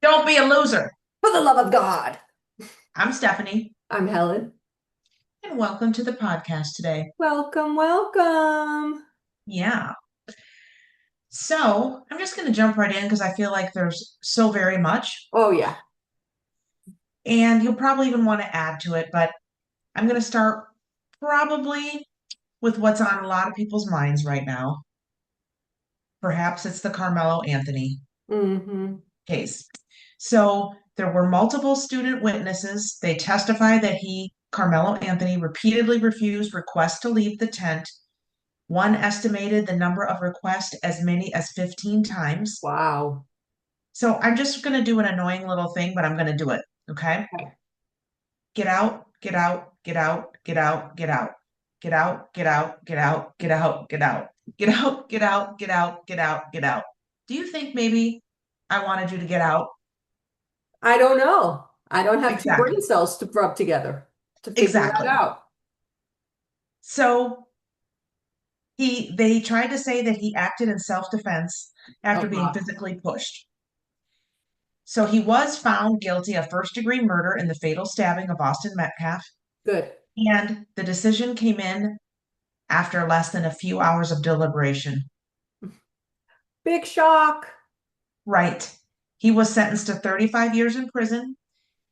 Don't be a loser. For the love of God. I'm Stephanie, I'm Helen. and welcome to the podcast today. Welcome, welcome. Yeah. So I'm just going to jump right in because I feel like there's so very much, Oh, yeah. and you'll probably even want to add to it, but I'm going to start probably with what's on a lot of people's minds right now. Perhaps it's the Carmelo Anthony Mm-hmm. case. So there were multiple student witnesses. They testified that Carmelo Anthony, repeatedly refused requests to leave the tent. One estimated the number of requests as many as 15 times. Wow. So I'm just going to do an annoying little thing, but I'm going to do it. Okay. Okay. Get out, get out, get out, get out, get out, get out, get out, get out, get out, get out, get out, get out, get out, get out, get out. Do you think maybe I wanted you to get out? I don't know. I don't have two Exactly. brain cells to rub together to figure that Exactly. out. So they tried to say that he acted in self-defense after being Uh-huh. physically pushed. So he was found guilty of first degree murder in the fatal stabbing of Austin Metcalf. Good. And the decision came in after less than a few hours of deliberation. Big shock. Right. He was sentenced to 35 years in prison,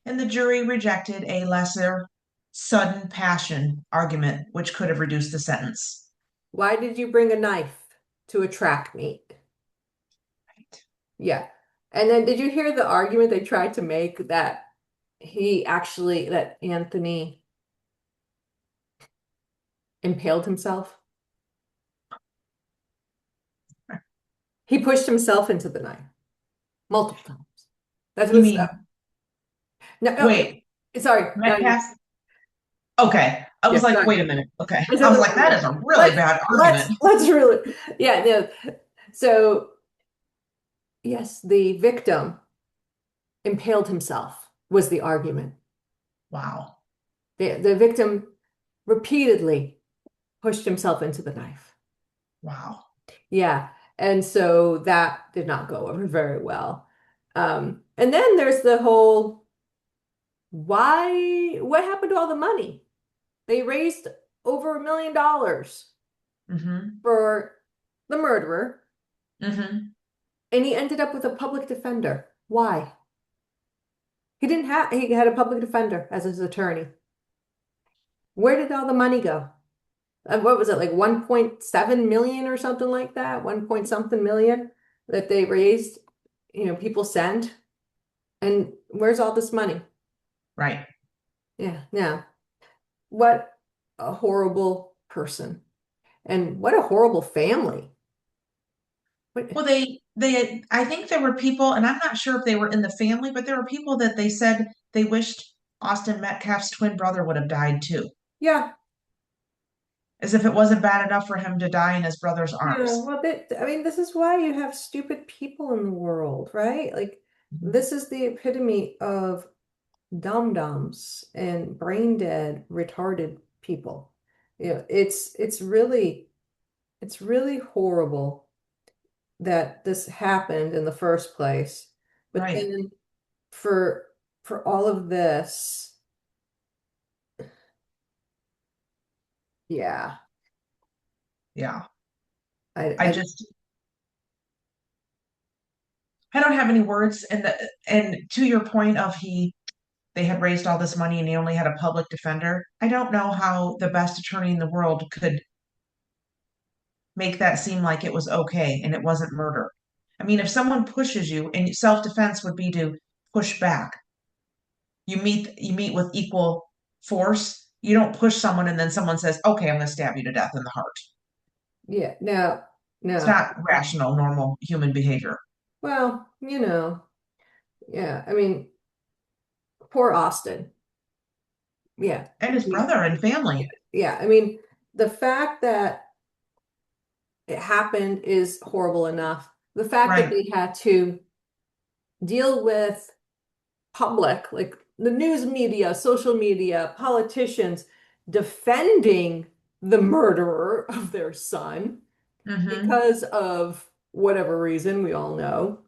and the jury rejected a lesser sudden passion argument, which could have reduced the sentence. Why did you bring a knife to a track meet? Right. Yeah. And then did you hear the argument they tried to make that that Anthony impaled himself? He pushed himself into the knife multiple times. That You was mean, no, no, wait, sorry. No, Metcalf? Okay. I was yeah, like, sorry. wait a minute. Okay. I I said was the like, wrong that word. is a really Let's bad let's argument. let's really yeah, no. So yes, the victim impaled himself was the argument. Wow. The victim repeatedly pushed himself into the knife. Wow. Yeah. And so that did not go over very well. And then there's the whole what happened to all the money? They raised over $1 million Mm-hmm. for the murderer, Mm-hmm. and he ended up with a public defender. Why? He had a public defender as his attorney. Where did all the money go? What was it, like 1.7 million or something like that? 1 point something million that they raised, people sent. And where's all this money? Right. Yeah, yeah. What a horrible person. And what a horrible family. Well, What, I think there were people, and I'm not sure if they were in the family, but there were people that they said they wished Austin Metcalf's twin brother would have died too, yeah, as if it wasn't bad enough for him to die in his brother's yeah. arms. Well, I mean, this is why you have stupid people in the world, right? Like, Mhm. this is the epitome of dum-dums and brain dead, retarded people. It's really horrible that this happened in the first place. But Right. then for for all of this, yeah, Yeah. I, I I just, I don't have any words. And to your point of they had raised all this money and he only had a public defender. I don't know how the best attorney in the world could make that seem like it was okay and it wasn't murder. I mean, if someone pushes you and self-defense would be to push back, you meet with equal force. You don't push someone and then someone says, "Okay, I'm going to stab you to death in the heart." yeah, no, It's no. not rational, normal human behavior. Well, yeah. I mean, poor Austin. Yeah. And his I mean, brother and family. yeah. I mean, the fact that it happened is horrible enough. The fact that Right, they had to deal with like the news media, social media, politicians defending the murderer of their son hmm because of whatever reason we all know.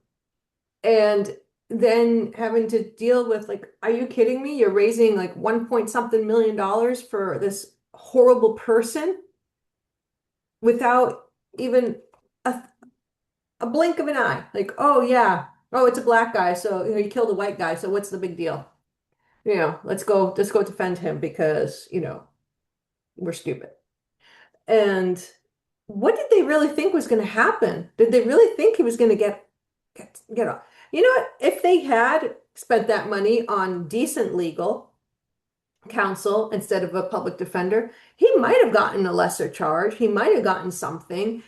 And then having to deal with like, are you kidding me? You're raising like 1 point something million dollars for this horrible person without even a, a blink of an eye. Like, oh yeah, oh it's a black guy, so you know, he killed a white guy, so what's the big deal? You know, let's go defend him because, you know, we're stupid. And what did they really think was going to happen? Did they really think he was going to get off? You know what? If they had spent that money on decent legal counsel instead of a public defender, he might have gotten a lesser charge. He might have gotten something.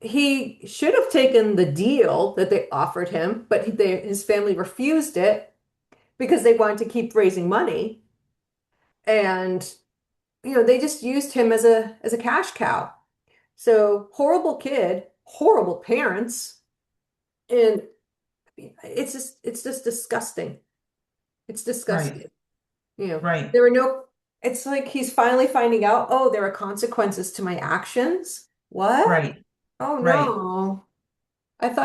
He should have taken the deal that they offered him, but his family refused it because they wanted to keep raising money. And, you know, they just used him as a cash cow. So horrible kid, horrible parents, and it's just disgusting. It's Right. disgusting. You know, Right. there were no, it's like he's finally finding out, oh, there are consequences to my actions. What? Right. Oh Right. no. It's,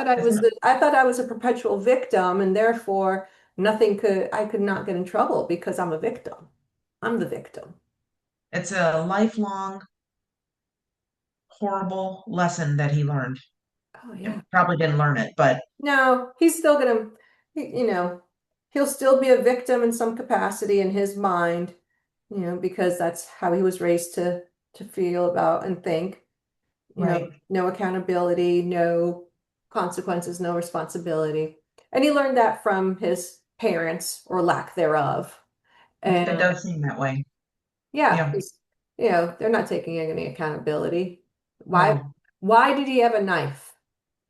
I thought I was a perpetual victim and therefore I could not get in trouble because I'm a victim. I'm the victim. it's a lifelong horrible lesson that he learned. Oh And yeah. probably didn't learn it, but No, he's still gonna, you know, he'll still be a victim in some capacity in his mind, you know, because that's how he was raised to feel about and think. You know, right. no accountability, no consequences, no responsibility. And he learned that from his parents or lack thereof. It And does seem that way. yeah, Yeah. because you know, they're not taking any accountability. Why No. why did he have a knife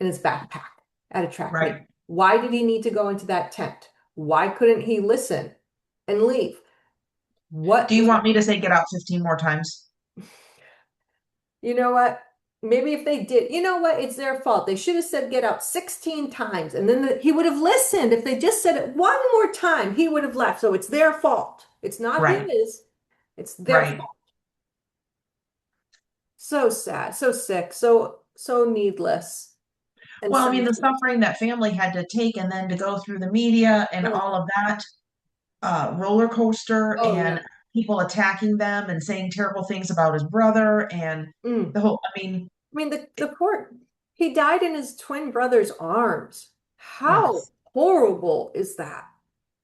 in his backpack at a track meet? Right. Why did he need to go into that tent? Why couldn't he listen and leave? Do What you was, want me to say get out 15 more times? you know what? Maybe if they did, you know what? It's their fault. They should have said get out 16 times and then he would have listened. If they just said it one more time, he would have left. So it's their fault. It's not Right. his. It's their Right. fault. So sad, so sick, so needless and Well, I mean, the senseless. suffering that family had to take and then to go through the media and Oh, all of that roller coaster oh and yeah. people attacking them and saying terrible things about his brother and Mm. the whole, I mean, I mean, the poor, he died in his twin brother's arms. How yes. horrible is that?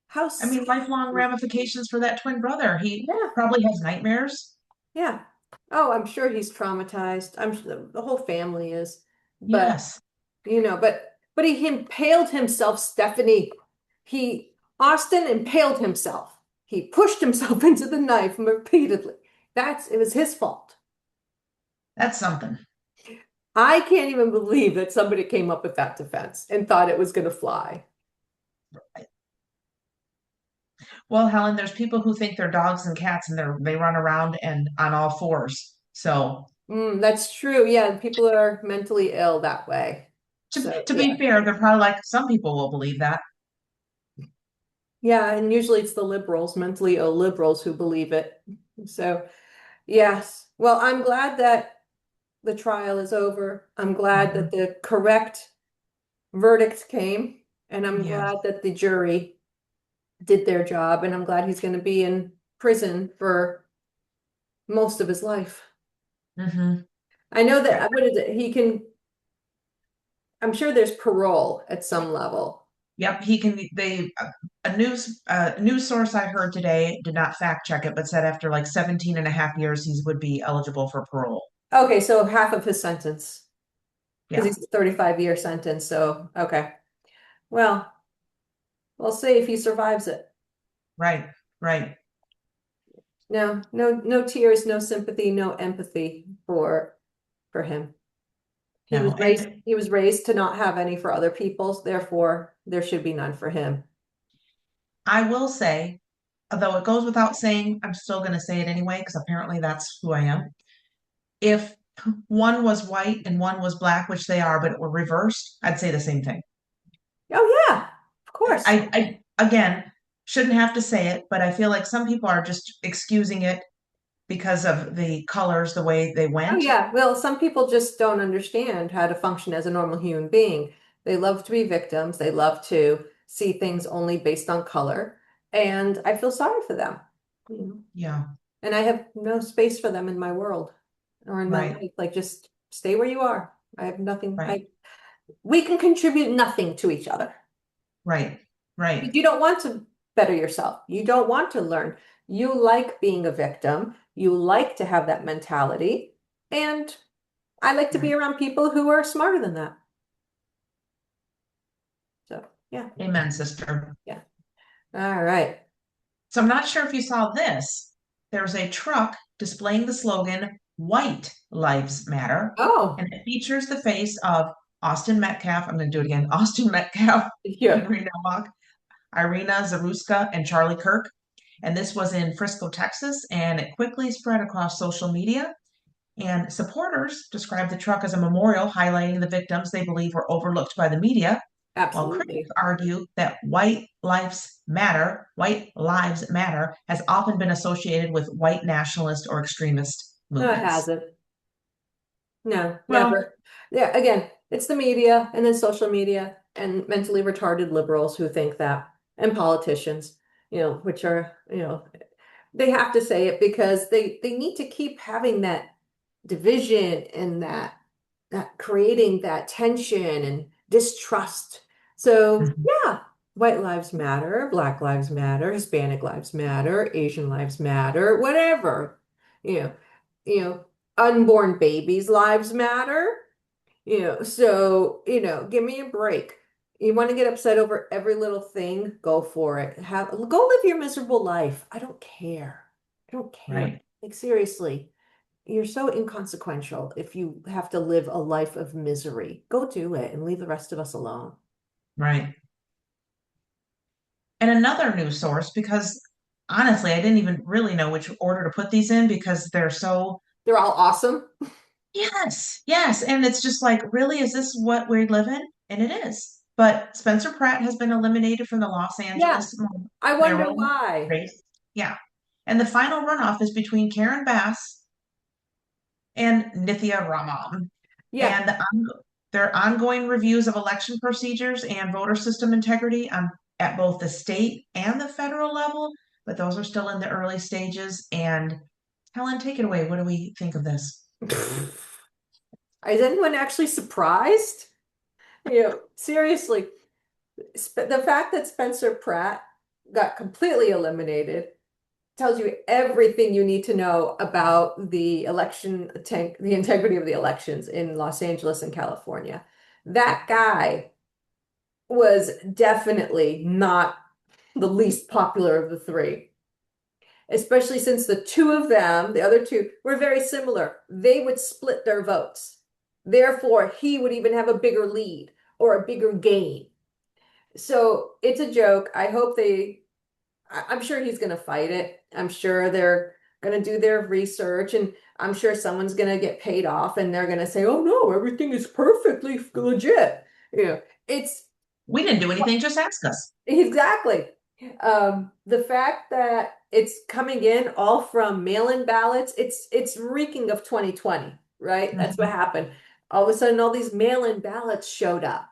How I mean, lifelong scary. ramifications for that twin brother. He Yeah, probably has nightmares. yeah. Oh, I'm sure he's traumatized. I'm sure the whole family is. But, Yes. you know, but he impaled himself, Stephanie. Austin impaled himself. He pushed himself into the knife repeatedly. It was his fault. That's something. I can't even believe that somebody came up with that defense and thought it was going to fly. Well, Helen, there's people who think they're dogs and cats and they run around and on all fours. So That's true. Yeah, people are mentally ill that way. So, to be yeah. fair, they're probably like some people will believe that. Yeah, and usually it's the liberals, mentally ill liberals who believe it. So, yes. Well, I'm glad that the trial is over. I'm glad that Mhm. the correct verdict came, and I'm Yes. glad that the jury did their job, and I'm glad he's going to be in prison for most of his life. Hmm. I know that what is it? I'm sure there's parole at some level. Yep, he can. A news source I heard today did not fact check it, but said after like 17 and a half years, he would be eligible for parole. Okay, so half of his sentence because Yeah, he's a 35-year sentence. So, okay. Well, we'll see if he survives it. right, right. No, no tears, no sympathy, no empathy for him. No, and He was raised to not have any for other people, therefore there should be none for him. I will say, although it goes without saying, I'm still going to say it anyway because apparently that's who I am. If one was white and one was black, which they are, but it were reversed, I'd say the same thing. Oh yeah, of course. I again shouldn't have to say it, but I feel like some people are just excusing it because of the colors, the way they Oh went. yeah. Well, some people just don't understand how to function as a normal human being. They love to be victims. They love to see things only based on color, and I feel sorry for them. You know? Yeah, And I have no space for them in my world or in my right, life. Like, just stay where you are. I have nothing. right, We can contribute nothing to each other. right, right, You don't want to better yourself. You don't want to learn. You like being a victim. You like to have that mentality. And I like to be right. around people who are smarter than that. So, yeah, Amen, sister. yeah. All right. So I'm not sure if you saw this. There's a truck displaying the slogan "White Lives Matter," Oh, and it features the face of Austin Metcalf. I'm going to do it again. Austin Metcalf, yeah, Henry Nowak, Irina Zaruska, and Charlie Kirk. And this was in Frisco, Texas, and it quickly spread across social media. And supporters described the truck as a memorial highlighting the victims they believe were overlooked by the media, while critics absolutely. argue that white lives matter, has often been associated with white nationalist or extremist No, it movements. hasn't. No, Well, never. Yeah, again, it's the media and then social media and mentally retarded liberals who think that, and politicians, which are, they have to say it because they need to keep having that division and that creating that tension and distrust. So, mhm, yeah, white lives matter, black lives matter, Hispanic lives matter, Asian lives matter, whatever. You know, you know, unborn babies' lives matter. So, give me a break. You want to get upset over every little thing, go for it. Go live your miserable life. I don't care. I don't care. right, Like, seriously, you're so inconsequential if you have to live a life of misery. Go do it and leave the rest of us alone. right. And another news source, because honestly, I didn't even really know which order to put these in because they're so, They're all awesome. yes, yes. And it's just like, really, is this what we live in? And it is. But Spencer Pratt has been eliminated from the Los Yeah, Angeles I wonder mayoral why. race. Yeah. And the final runoff is between Karen Bass and Nithya Raman. Yeah, And their ongoing reviews of election procedures and voter system integrity at both the state and the federal level, but those are still in the early stages. And Helen, take it away. What do we think of this? is anyone actually surprised? Seriously, the fact that Spencer Pratt got completely eliminated tells you everything you need to know about the the integrity of the elections in Los Angeles and California. That guy was definitely not the least popular of the three, especially since the two of them, the other two, were very similar. They would split their votes. Therefore, he would even have a bigger lead or a bigger gain. So it's a joke. I'm sure he's going to fight it. I'm sure they're going to do their research, and I'm sure someone's going to get paid off and they're going to say, oh no, everything is perfectly legit. It's We didn't do anything, just ask us. exactly. The fact that it's coming in all from mail-in ballots, it's reeking of 2020, right? That's what Mhm. happened. All of a sudden, all these mail-in ballots showed up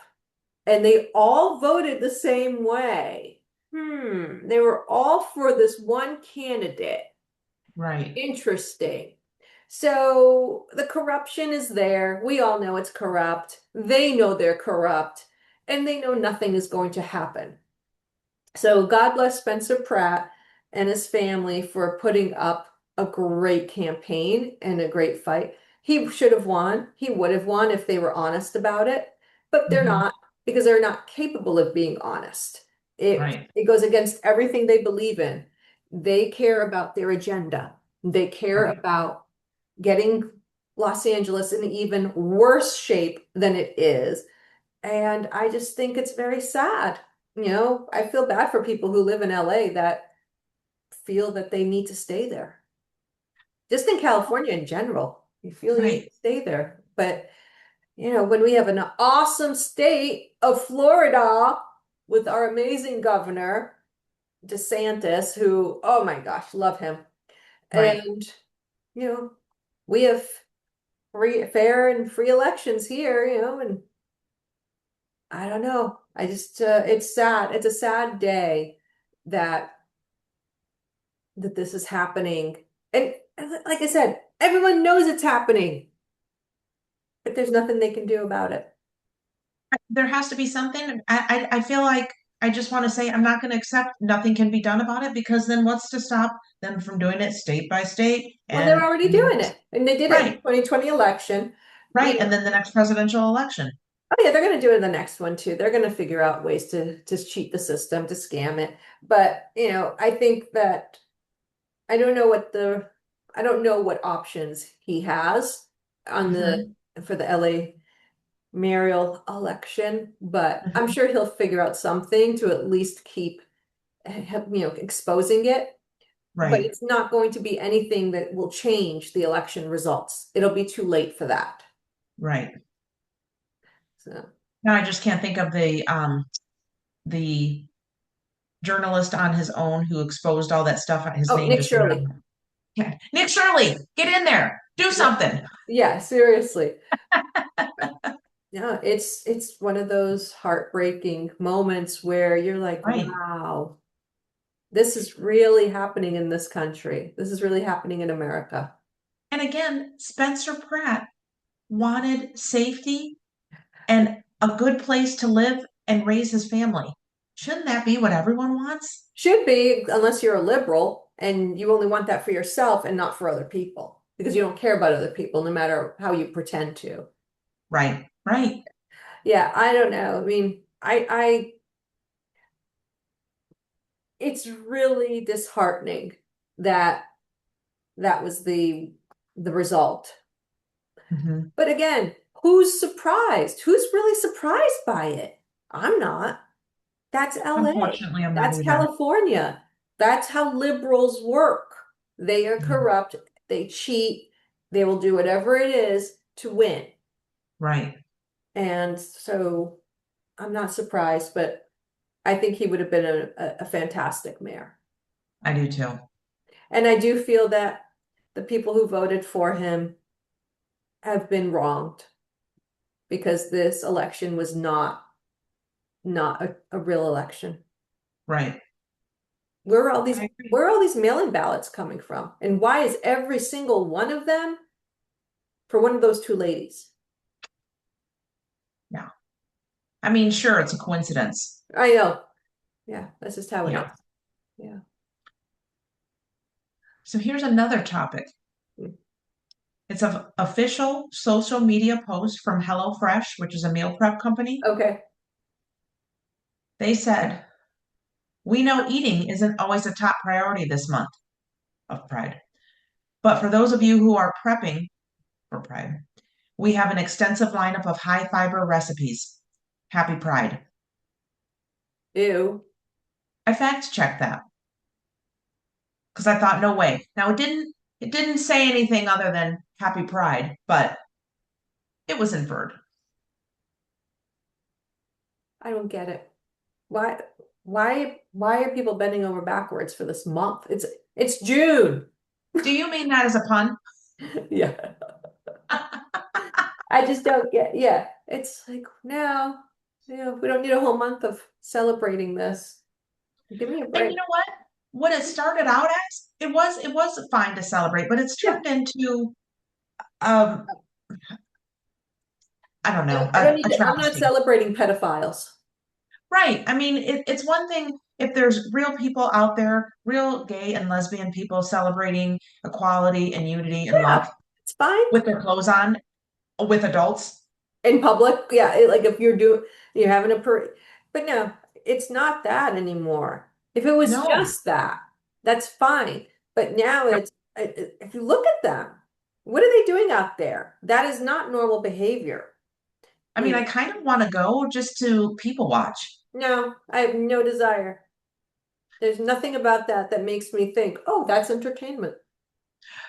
and they all voted the same way. They were all for this one candidate. Right, Interesting. So the corruption is there. We all know it's corrupt. They know they're corrupt, and they know nothing is going to happen. So God bless Spencer Pratt and his family for putting up a great campaign and a great fight. He should have won. He would have won if they were honest about it, but they're mhm, not because they're not capable of being honest. It right, it goes against everything they believe in. They care about their agenda. They care right. about getting Los Angeles in even worse shape than it is. And I just think it's very sad. I feel bad for people who live in LA that feel that they need to stay there. Just in California in general, you feel you need Right. to stay there. But, when we have an awesome state of Florida with our amazing governor, DeSantis, who, oh my gosh, love him. Right. And, you know, we have fair and free elections here, and I don't know. I just it's sad. It's a sad day that this is happening. And like I said, everyone knows it's happening, but there's nothing they can do about it. There has to be something. I feel like I just want to say I'm not going to accept nothing can be done about it, because then what's to stop them from doing it state by state Well, they're and already doing it, and they did it in the right, 2020 election. You right, know, and then the next presidential election. oh yeah, they're going to do it in the next one too. They're going to figure out ways to cheat the system, to scam it. But, I think that I don't know I don't know what options he has on the Hmm. for the LA mayoral election, but I'm Hmm. sure he'll figure out something to at least keep, exposing it. But Right, it's not going to be anything that will change the election results. It'll be too late for that. right. So, Now I just can't think of the journalist on his own who exposed all that stuff. His oh, name Nick just went Shirley. on. Yeah. Nick Shirley, get in there, do Yeah, something. yeah, seriously. Yeah, it's one of those heartbreaking moments where you're like, Right. wow, this is really happening in this country. This is really happening in America. And again, Spencer Pratt wanted safety and a good place to live and raise his family. Shouldn't that be what everyone wants? Should be, unless you're a liberal and you only want that for yourself and not for other people, because you don't care about other people, no matter how you pretend to. Right, right. Yeah, I don't know. I mean, it's really disheartening that that was the result. Hmm. But again, who's surprised? Who's really surprised by it? I'm not. That's LA. Unfortunately, I'm not That's either. California. That's how liberals work. They are Yeah, corrupt. They cheat. They will do whatever it is to win. right. And so I'm not surprised, but I think he would have been a fantastic mayor. I do too. And I do feel that the people who voted for him have been wronged because this election was not a real election. Right. Where are all these I agree. where are all these mail-in ballots coming from? And why is every single one of them for one of those two ladies? Yeah. I mean, sure, it's a coincidence. I know. Yeah, that's just how it Yeah. is. Yeah. So here's another topic. Mm. It's an official social media post from HelloFresh, which is a meal prep company. Okay. They said, "We know eating isn't always a top priority this month of Pride. But for those of you who are prepping for Pride, we have an extensive lineup of high fiber recipes. Happy Pride." Ew. I fact checked that because I thought, no way. Now it didn't say anything other than Happy Pride, but it was inferred. I don't get it. Why why are people bending over backwards for this month? It's June. Do you mean that as a pun? Yeah. I just don't get, yeah. It's like, no, we don't need a whole month of celebrating this. Give me a And break. you know what? What it started out as, it was fine to celebrate, but it's Yeah. turned into um I don't know, I don't need a to, I'm not travesty. celebrating pedophiles. Right. I mean, it's one thing if there's real people out there, real gay and lesbian people celebrating equality and unity and Yeah, love it's fine. with their clothes on with adults. In public, yeah, like if you're having a but no, it's not that anymore. If it was No. just that, that's fine. But now if you look at them, what are they doing out there? That is not normal behavior. I mean, I kind of want to go just to people watch. No, I have no desire. There's nothing about that that makes me think, oh, that's entertainment.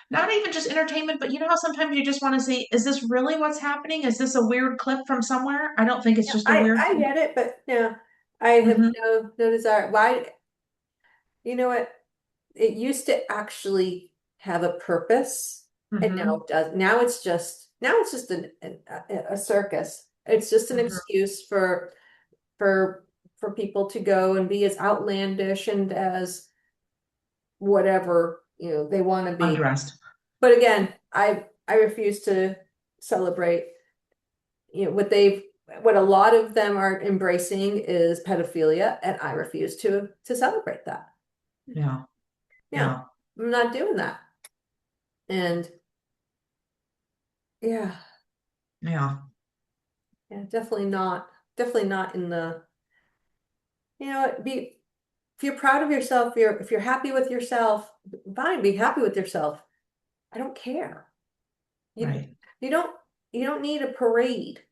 Not even just entertainment, but you know how sometimes you just want to see, is this really what's happening? Is this a weird clip from somewhere? I don't think it's Yeah, just a weird I clip. get it, but no, I have Hmm. no desire. Why? You know what? It used to actually have a purpose, and now Hmm. it does. Now it's just a circus. It's just an Hmm. excuse for. for people to go and be as outlandish and as whatever, they want to be. Undressed. But again, I refuse to celebrate, what a lot of them are embracing is pedophilia, and I refuse to celebrate that. Yeah. Yeah, Yeah. I'm not doing that. And yeah, Yeah. yeah, definitely not in the, be if you're proud of yourself, if you're happy with yourself, fine, be happy with yourself. I don't care. You Right. you don't you don't need a parade.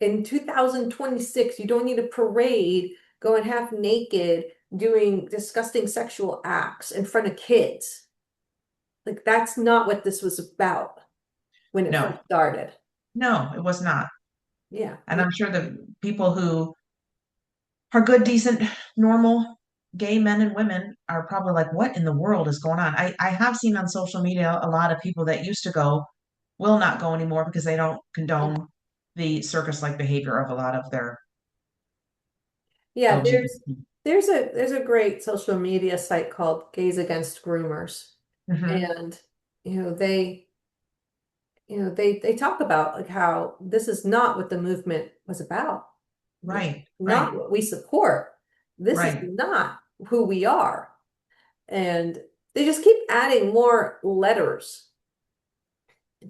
In 2026, you don't need a parade going half naked, doing disgusting sexual acts in front of kids. Like that's not what this was about when it No. first started. No, it was not. Yeah. And I'm sure the people who are good, decent, normal gay men and women are probably like, what in the world is going on? I have seen on social media a lot of people that used to go will not go anymore because they don't condone the circus-like behavior of a lot of their Yeah, LGBT. there's a great social media site called Gays Against Groomers. Hmm. And they they talk about like how this is not what the movement was about. This is Right, not right, what we support. This is right. not who we are. And they just keep adding more letters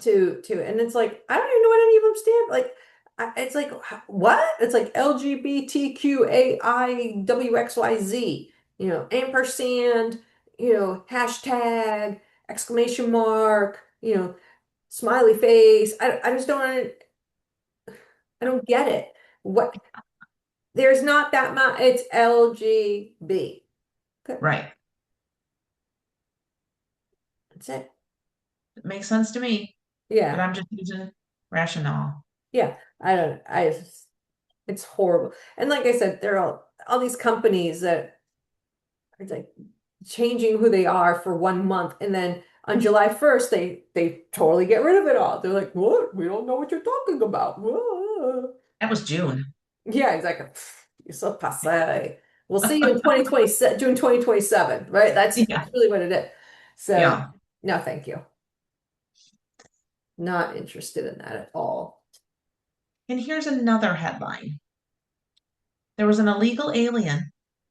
to and it's like I don't even know what any of them stand like. It's like what? It's like LGBTQAIWXYZ, ampersand, hashtag, exclamation mark, smiley face. I just don't I don't get it. What there's not that much. It's LGB. Okay, Right. that's it. It makes sense to me, but Yeah, I'm just using rationale. yeah. I don't. It's horrible. And like I said, there are all these companies that are like changing who they are for 1 month, and then on July 1st, they totally get rid of it all. They're like, "What? We don't know what you're talking about." Whoa. That was June. Yeah, exactly. You're so passe. We'll see you in 2027, June 2027, right? Yeah, That's really what it is. So, yeah. no, thank you. Not interested in that at all. And here's another headline. There was an illegal alien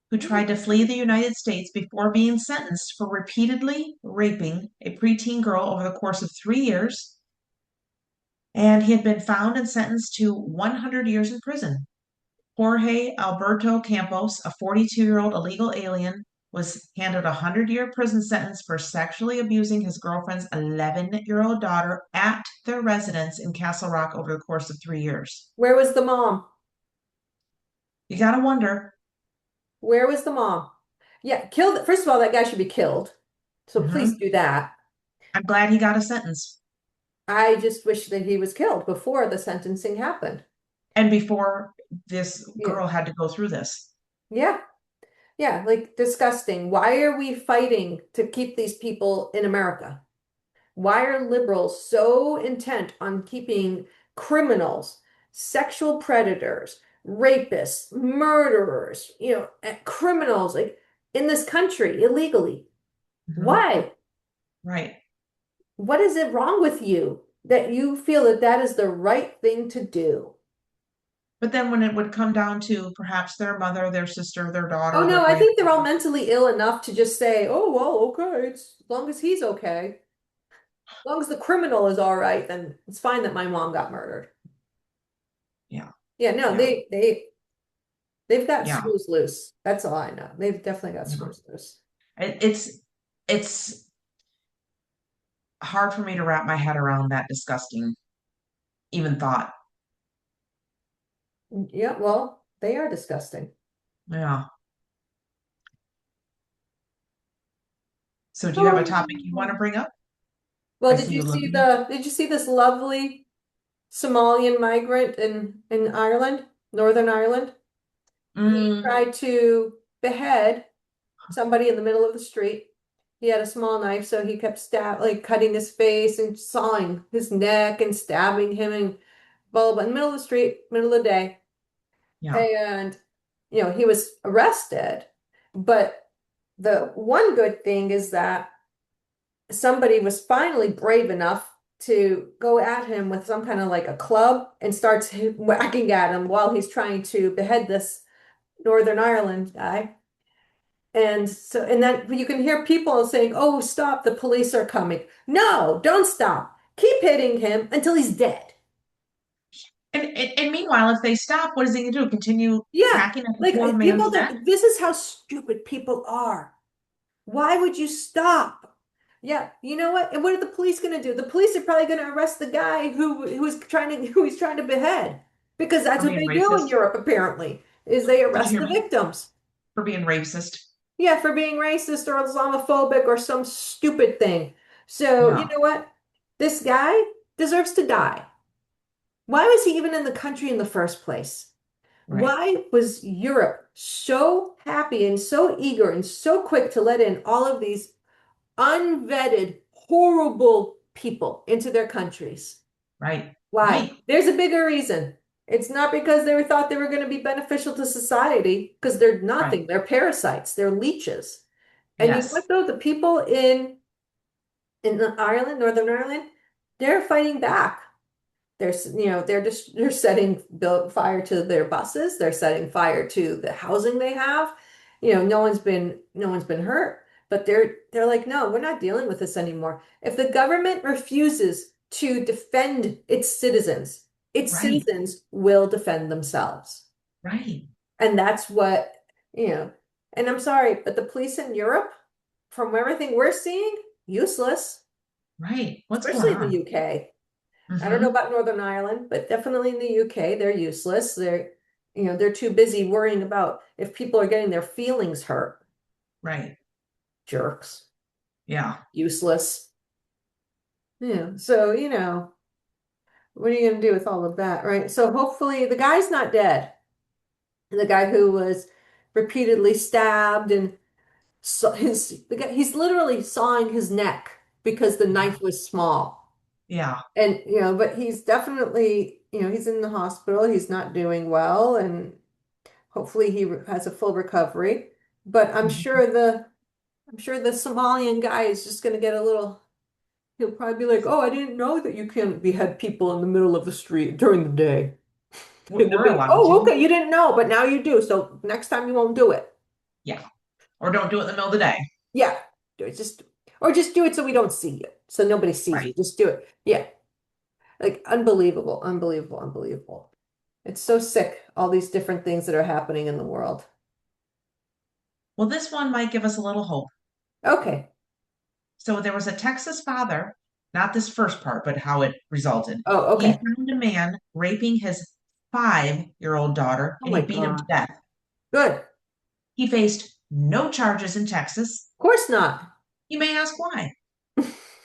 who tried to flee the United States before being sentenced for repeatedly raping a preteen girl over the course of 3 years, and he had been found and sentenced to 100 years in prison. Jorge Alberto Campos, a 42-year-old illegal alien, was handed a 100-year prison sentence for sexually abusing his girlfriend's 11-year-old daughter at their residence in Castle Rock over the course of 3 years. Where was the mom? You gotta wonder. Where was the mom? Yeah, killed. First of all, that guy should be killed. So please Mhm. do that. I'm glad he got a sentence. I just wish that he was killed before the sentencing happened. And before this Yeah. girl had to go through this. Yeah. Yeah. Like disgusting. Why are we fighting to keep these people in America? Why are liberals so intent on keeping criminals, sexual predators, rapists, murderers, criminals like in this country illegally? Mhm. Why? Right. What is it wrong with you that you feel that that is the right thing to do? But then when it would come down to perhaps their mother, their sister, their Oh daughter, their no, I think they're all granddaughter, mentally ill enough to just say, "Oh well, okay, it's as long as he's okay, as long as the criminal is all right, then it's fine that my mom got murdered." yeah, Yeah, no, yeah, they've got yeah, screws loose. That's all I know. They've definitely got yeah. screws loose. It's hard for me to wrap my head around that disgusting even thought. Yeah, well, they are disgusting. Yeah. So do you have a topic you want Oh. to bring up? Well, I see you looking. did you see this lovely Somalian migrant in Ireland, Northern Ireland? He Mm, tried to behead somebody in the middle of the street. He had a small knife, so he kept like cutting his face and sawing his neck and stabbing him and blah, blah, blah, in the middle of the street, middle of the day. yeah. And he was arrested. But the one good thing is that somebody was finally brave enough to go at him with some kind of like a club and starts whacking at him while he's trying to behead this Northern Ireland guy. And so, and then you can hear people saying, "Oh, stop, the police are coming." No, don't stop. Keep hitting him until he's dead. And meanwhile, if they stop, what is he gonna do? Continue Yeah, hacking at the like poor man's people neck? don't, this is how stupid people are. Why would you stop? Yeah, you know what? And what are the police going to do? The police are probably going to arrest the guy who he's trying to behead because that's For what being they do in racist? Europe apparently, is they Did you arrest hear the me? victims. For being racist? Yeah, for being racist or Islamophobic or some stupid thing. So, you Yeah, know what? This guy deserves to die. Why was he even in the country in the first place? right, Why was Europe so happy and so eager and so quick to let in all of these unvetted, horrible people into their countries? right, Why? right, There's a bigger reason. It's not because they thought they were going to be beneficial to society, because they're right. nothing. They're parasites. They're leeches. And you know Yes, what, though? The people in Ireland, Northern Ireland, they're fighting back. They're setting build fire to their buses. They're setting fire to the housing they have. No one's been hurt, but they're like, no, we're not dealing with this anymore. If the government refuses to defend its right, citizens will defend themselves. right, And that's what, you know, and I'm sorry, but the police in Europe, from everything we're seeing, useless, right. What's going especially in the on? UK. I don't know Mm-hmm. about Northern Ireland, but definitely in the UK, they're useless. They're too busy worrying about if people are getting their feelings hurt. Right. Jerks. Yeah. Useless. Yeah. So, what are you going to do with all of that, right? So hopefully the guy's not dead. The guy who was repeatedly stabbed and he's literally sawing his neck because the Yeah. knife was small. Yeah. And, but he's definitely, he's in the hospital. He's not doing well. And hopefully he has a full recovery. But I'm Mhm. sure the Somalian guy is just going to get a little, he'll probably be like, "Oh, I didn't know that you can't behead people in the middle of the street during the day." And they'll We're be like, allowed "Oh, to. okay, you didn't know, but now you do. So next time you won't do it." Yeah. Or don't do it in the middle of the day. Yeah. Do it or just do it so we don't see you. So nobody sees Right. you. Just do it. Yeah. Like unbelievable, unbelievable, unbelievable. It's so sick, all these different things that are happening in the world. Well, this one might give us a little hope. Okay. So there was a Texas father, not this first part, but how it resulted. Oh, He okay. found a man raping his 5-year-old daughter Oh and my he beat him to God. death. Good. Of He faced no charges in Texas. course not. You may ask why.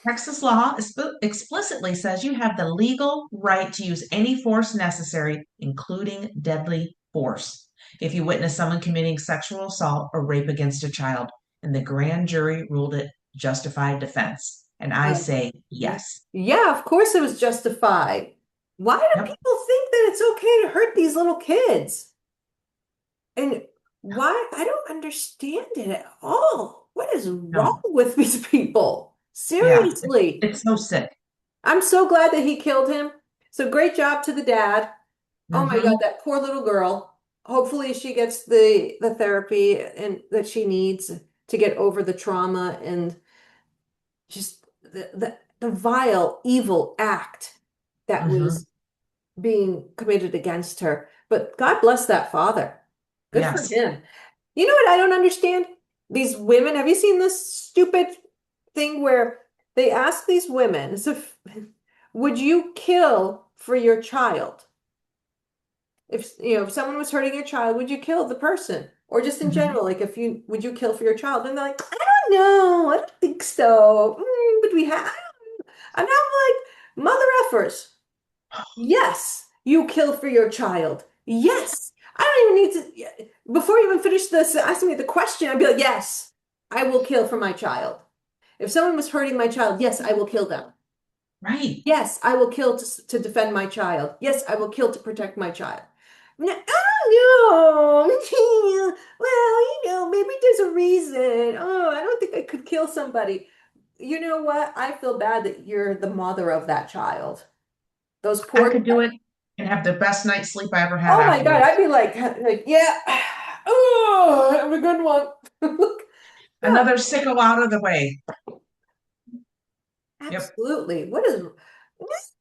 Texas law explicitly says you have the legal right to use any force necessary, including deadly force, if you witness someone committing sexual assault or rape against a child. And the grand jury ruled it justified defense. And I Uh, say yes. yeah, of course it was justified. Why do Yep. people think that it's okay to hurt these little kids? And why? I don't understand it at all. What is wrong No. with these people? Yeah. Seriously. It's so sick. I'm so glad that he killed him. So great job to the dad. Oh my God, Hmm. that poor little girl. Hopefully she gets the therapy and that she needs to get over the trauma and just the vile, evil act that Hmm. was being committed against her. But God bless that father. Good for Yes. him. You know what I don't understand? These women, have you seen this stupid thing where they ask these women, so would you kill for your child? If someone was hurting your child, would you kill the person? Or just in Hmm. general, like if you would you kill for your child? And they're like, I don't know, I don't think so. But we have, and I'm like, mother effers. Yes, you kill for your child. Yes. I don't even need to, before you even finish this, asking me the question, I'd be like, yes, I will kill for my child. If someone was hurting my child, yes, I will kill them. Right. Yes, I will kill to defend my child. Yes, I will kill to protect my child. Oh, no. Well, maybe there's a reason. Oh, I don't think I could kill somebody. You know what? I feel bad that you're the mother of that child. Those I poor. could do it and have the best night's sleep I ever had Oh my God, I'd afterwards. be like, yeah. Oh, have a good one. Look, no, Another sicko out of the way. Yep. absolutely. What is, no,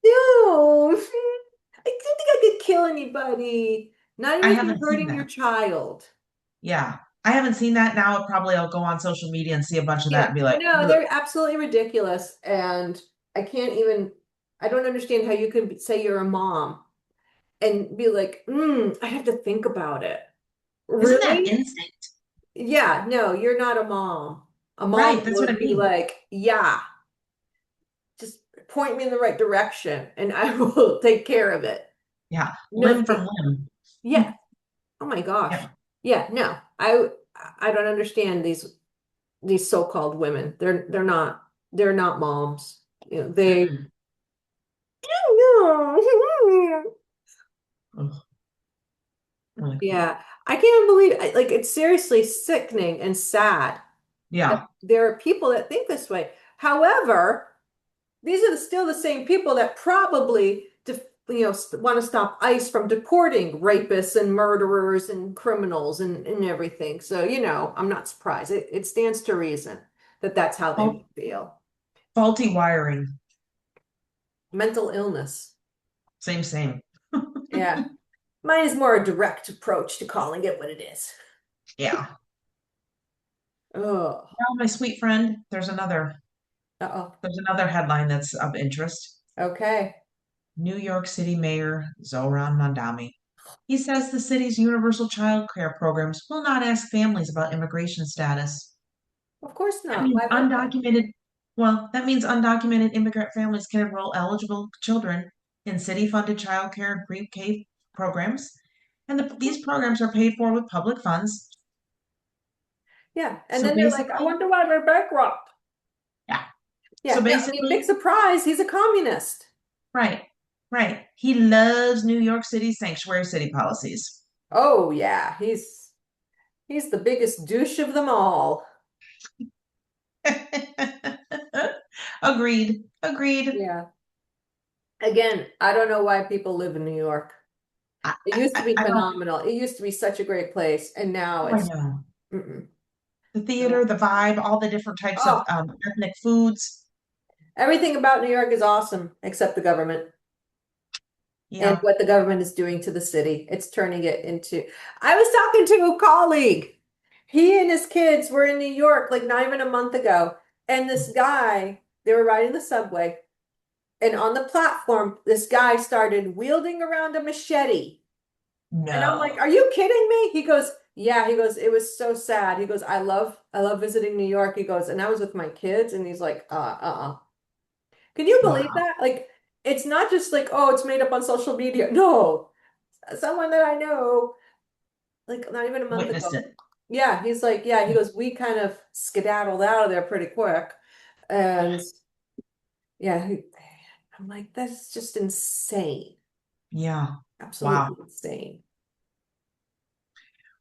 I don't think I could kill anybody. Not I even if you're haven't seen hurting your that. child. Yeah. I haven't seen that. Now probably I'll go on social media and see a bunch of that Yeah, and be like, no, "Ugh." they're absolutely ridiculous. And I can't even, I don't understand how you can say you're a mom and be like, I have to think about it. Isn't that Really? instinct? Yeah, no, you're not a mom. A mom Right. That's what I would be mean. like, yeah, just point me in the right direction and I will take care of it. Yeah. No, Limb from limb. yeah. Oh my gosh. Yeah. Yeah, no. I don't understand these so-called women. They're not moms. You know, they Mm-mm. no. Ugh. Ugh. Yeah, I can't believe like it's seriously sickening and sad that Yeah. there are people that think this way. However, these are still the same people that probably want to stop ICE from deporting rapists and murderers and criminals and everything. So, I'm not surprised. It stands to reason that that's how they Faul- would feel. Faulty wiring. Mental illness. Same, same. Yeah. Mine is more a direct approach to calling it what it is. Yeah. Oh, Well, my sweet friend, uh-oh. there's another headline that's of interest. Okay. New York City Mayor Zohran Mamdani. He says the city's universal child care programs will not ask families about immigration status. Of course That not. means Why would they? undocumented immigrant families can enroll eligible children in city-funded child care and pre-K programs. And these programs are paid for with public funds. Yeah. And So then they're like, I basically, wonder why we're bankrupt. yeah. So Yeah. No, I mean, big basically, surprise. He's a communist. right, right. He loves New York City sanctuary city policies. Oh yeah, he's the biggest douche of them all. Agreed. Agreed. Yeah. Again, I don't know why people live in New York. It used to be I don't. phenomenal. It used to be such a great place, and now Oh, I it's know. mm-mm, The theater, no. the vibe, all the different types of Oh, ethnic foods. everything about New York is awesome except the government and Yeah. what the government is doing to the city. It's turning it into. I was talking to a colleague. He and his kids were in New York like not even a month ago, and this guy, they were riding the subway. And on the platform, this guy started wielding around a machete. And I'm like, No. "Are you kidding me?" He goes, "Yeah." He goes, "It was so sad." He goes, "I love visiting New York." He goes, "And I was with my kids." And he's like, Can you believe Wow. that? Like, it's not just like, oh, it's made up on social media. No, someone that I know, like not even a month Witnessed ago. it. Yeah, he's like, yeah. He goes, we kind of skedaddled out of there pretty quick, and yeah, I'm like, that's just insane. Yeah. Absolutely Wow. insane.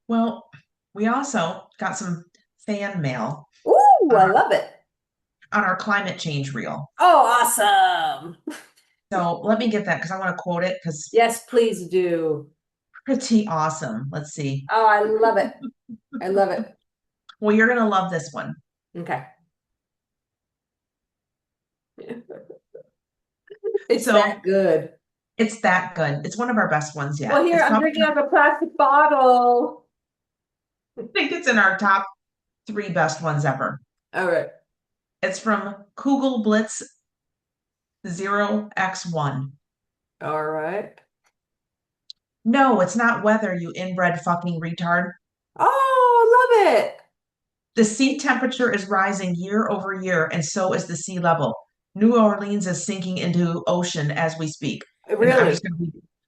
Well, we also got some fan mail Ooh, on I our, love it. on our climate change reel. Oh, awesome. So let me get that because I want to quote it because Yes, please do. pretty awesome. Let's see. Oh, I love it. I love it. Well, you're going to love this one. Okay. It's So that good. it's that good. It's one of our best ones yet. Well, here, It's I'm probably, drinking out of a plastic bottle. I think it's in our top three best ones ever. All right. It's from Kugel Blitz 0x1. All right. No, it's not weather, you inbred fucking retard. Oh, love it. The sea temperature is rising year over year, and so is the sea level. New Orleans is sinking into ocean as we speak. And Really?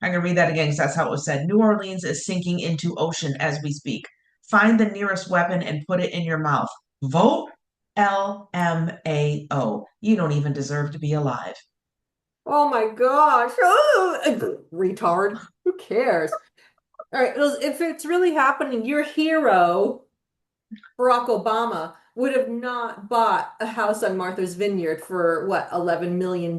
I'm gonna read that again because that's how it was said. New Orleans is sinking into ocean as we speak. Find the nearest weapon and put it in your mouth. Vote LMAO. You don't even deserve to be alive. Oh my gosh. Oh, retard. Who cares? All right, well, if it's really happening, your hero, Barack Obama, would have not bought a house on Martha's Vineyard for what, $11 million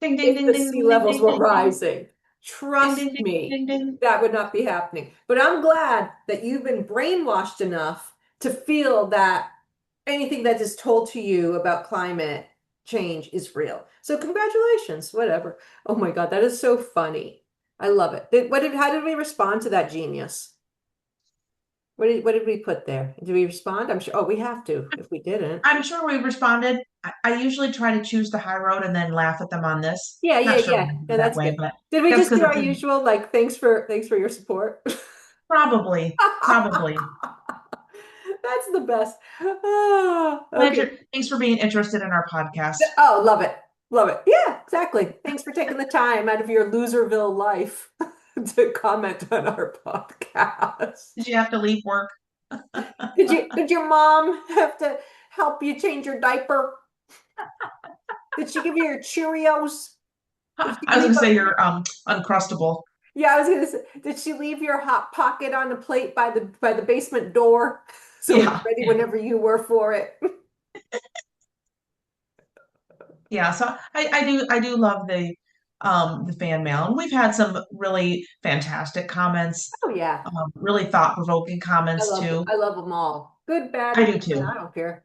Ding ding if ding the ding sea ding ding levels ding were ding ding rising. ding Trust ding ding me, ding ding. that would not be happening. But I'm glad that you've been brainwashed enough to feel that anything that is told to you about climate change is real. So congratulations, whatever. Oh my God, that is so funny. I love it. How did we respond to that genius? What did we put there? Did we respond? I'm sure. Oh, we have to if we didn't. I'm sure we responded. I usually try to choose the high road and then laugh at them on this. Yeah, yeah, Not sure yeah. why I do No, that that's way, good. but Did we that's just because do it's our usual like thanks for your support? probably, probably. That's the best. Ah, okay. Thanks for being interested in our podcast. Oh, love it. Love it. Yeah, exactly. Thanks for taking the time out of your Loserville life to comment on our podcast. Did you have to leave work? Did your mom have to help you change your diaper? Did she give you your Cheerios? Did she I was leave gonna a say you're uncrustable. Yeah, I was gonna say, did she leave your hot pocket on the plate by the basement door so it was Yeah, ready yeah, whenever you were for it? yeah. So I do love the fan mail, and we've had some really fantastic comments, Oh yeah. really thought-provoking comments too. I love them all. Good, bad, I do indifferent, I too. don't care.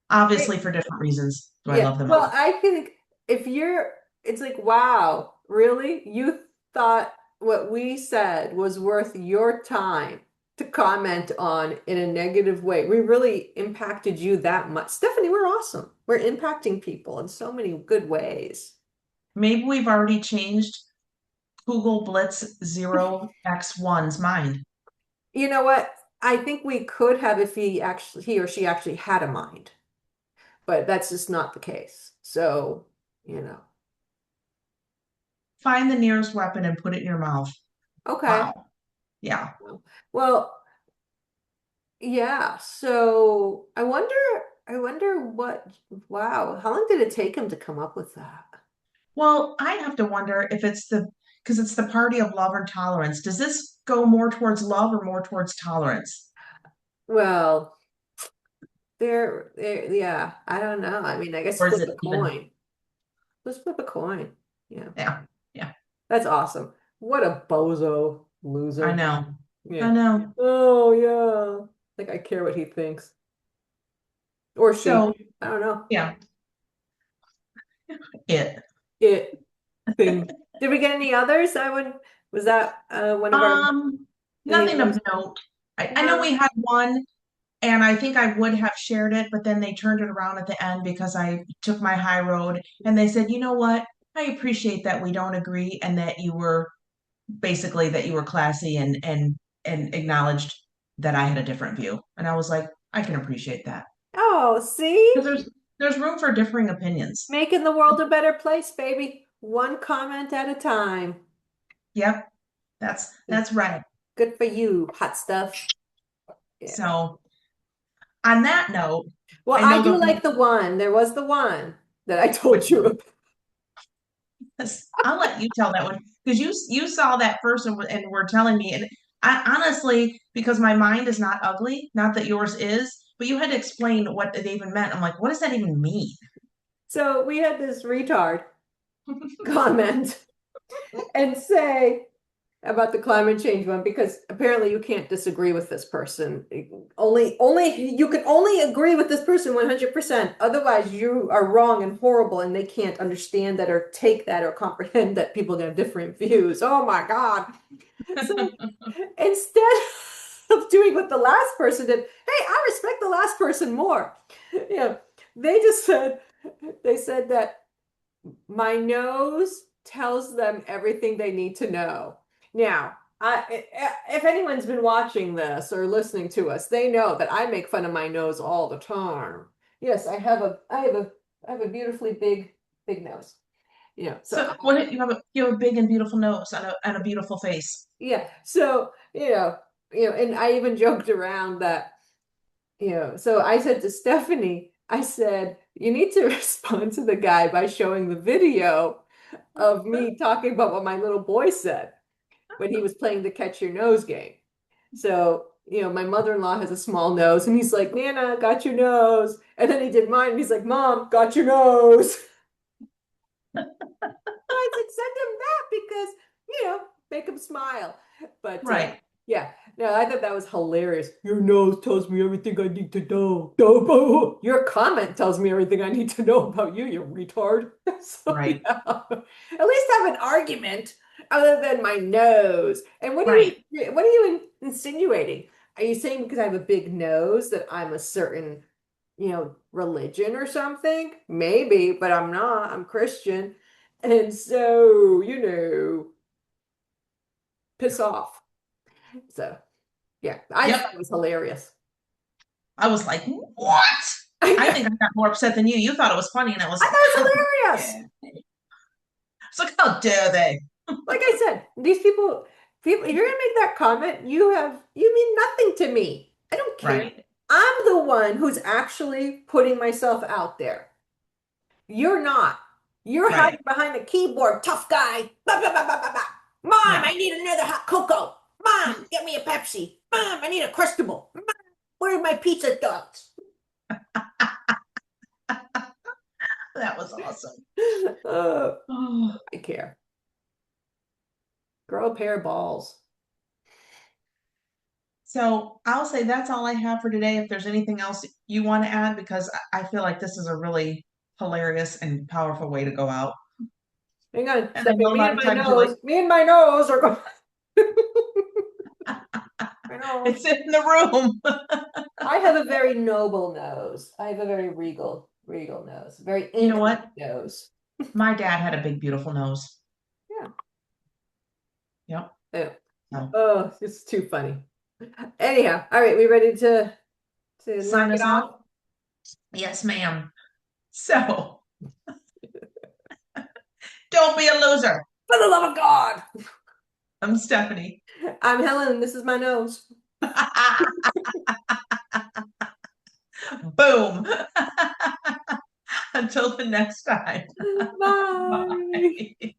Obviously, Hey, for different reasons, do I yeah. love them Well, all. I think if you're, it's like, wow, really? You thought what we said was worth your time to comment on in a negative way. We really impacted you that much. Stephanie, we're awesome. We're impacting people in so many good ways. Maybe we've already changed Google Blitz 0x1's mind. You know what? I think we could have if he or she actually had a mind, but that's just not the case. So, you know. Find the nearest weapon and put it in your mouth. Okay. Wow. Yeah. Well, yeah. So I wonder what, wow, how long did it take him to come up with that? Well, I have to wonder if because it's the party of love or tolerance. Does this go more towards love or more towards tolerance? Well, yeah, I don't know. I mean, I guess Or is flip it a even? coin. Let's flip a coin. Yeah. Yeah. Yeah. That's awesome. What a bozo I loser. know. I Yeah. know. Oh, yeah. Like I care what he thinks. Or she. So, I don't know. yeah, it. It thing. Did we get any others? Was that one of our Um, any Nothing of others? note. I know No. we had one, and I think I would have shared it, but then they turned it around at the end because I took my high road and they said, you know what? I appreciate that we don't agree and that you were basically that you were classy and acknowledged that I had a different view. And I was like, I can appreciate that. Oh, see? Because there's room for differing opinions. Making the world a better place, baby. One comment at a time. Yep, that's right. Good for you, hot stuff. Yeah. So on that note, Well, I I know do like the one. There was the one that I told which you one. about. I'll let you tell that one because you saw that first and were telling me, and I honestly, because my mind is not ugly, not that yours is, but you had to explain what it even meant. I'm like, what does that even mean? So we had this retard comment and say about the climate change one because apparently you can't disagree with this person. Only you can only agree with this person 100%. Otherwise, you are wrong and horrible, and they can't understand that or take that or comprehend that people have different views. Oh my God. So instead of doing what the last person did, hey, I respect the last person more. You know, they just said they said that my nose tells them everything they need to know. Now, if anyone's been watching this or listening to us, they know that I make fun of my nose all the time. Yes, I have a beautifully big nose. So So what you have a big and beautiful nose and a beautiful face. yeah, so and I even joked around that, so I said to Stephanie, I said, you need to respond to the guy by showing the video of me talking about what my little boy said. when he was playing the catch your nose game. So, my mother-in-law has a small nose, and he's like, Nana, got your nose. And then he did mine, and he's like, Mom, got your nose. I said, send him that because, make him smile. But Right, yeah, no, I thought that was hilarious. Your nose tells me everything I need to know. Your comment tells me everything I need to know about you, you retard. So right, yeah, at least have an argument other than my nose. And right. what are you insinuating? Are you saying because I have a big nose that I'm a certain, religion or something? Maybe, but I'm not. I'm Christian. And so, piss off. So, yeah, I just Yep. thought it was hilarious. I was like, what? I I know. think I got more upset than you. You thought it was funny, and I was I like, thought it how was hilarious. dare they? It's like, how dare they? Like I said, these people, if you're gonna make that comment, you mean nothing to me. I don't care. Right, I'm the one who's actually putting myself out there. You're not. You're right. hiding behind a keyboard, tough guy. Bah, bah, bah, bah, bah, bah. Mom, Yeah. I need another hot cocoa. Mom, get me a Pepsi. Mom, I need a Crustable. Mom, where are my pizza dogs? That was awesome. Uh, Oh. I care. Grow a pair of balls. So I'll say that's all I have for today. If there's anything else you want to add, because I feel like this is a really hilarious and powerful way to go out. Hang on, And I Stephanie. know a lot of times you like, Me and my nose are going. My nose. it's in the room. I have a very noble nose. I have a very regal nose. Very You know intimate what? nose. My dad had a big, beautiful nose. Yeah. Yep. Oh, So oh, it's too funny. Anyhow, all right, we ready to knock sign it us off? off. Yes, ma'am. So don't be a loser. For the love of God. I'm Stephanie. I'm Helen, and this is my nose. Boom. Until the next time. Bye. Bye.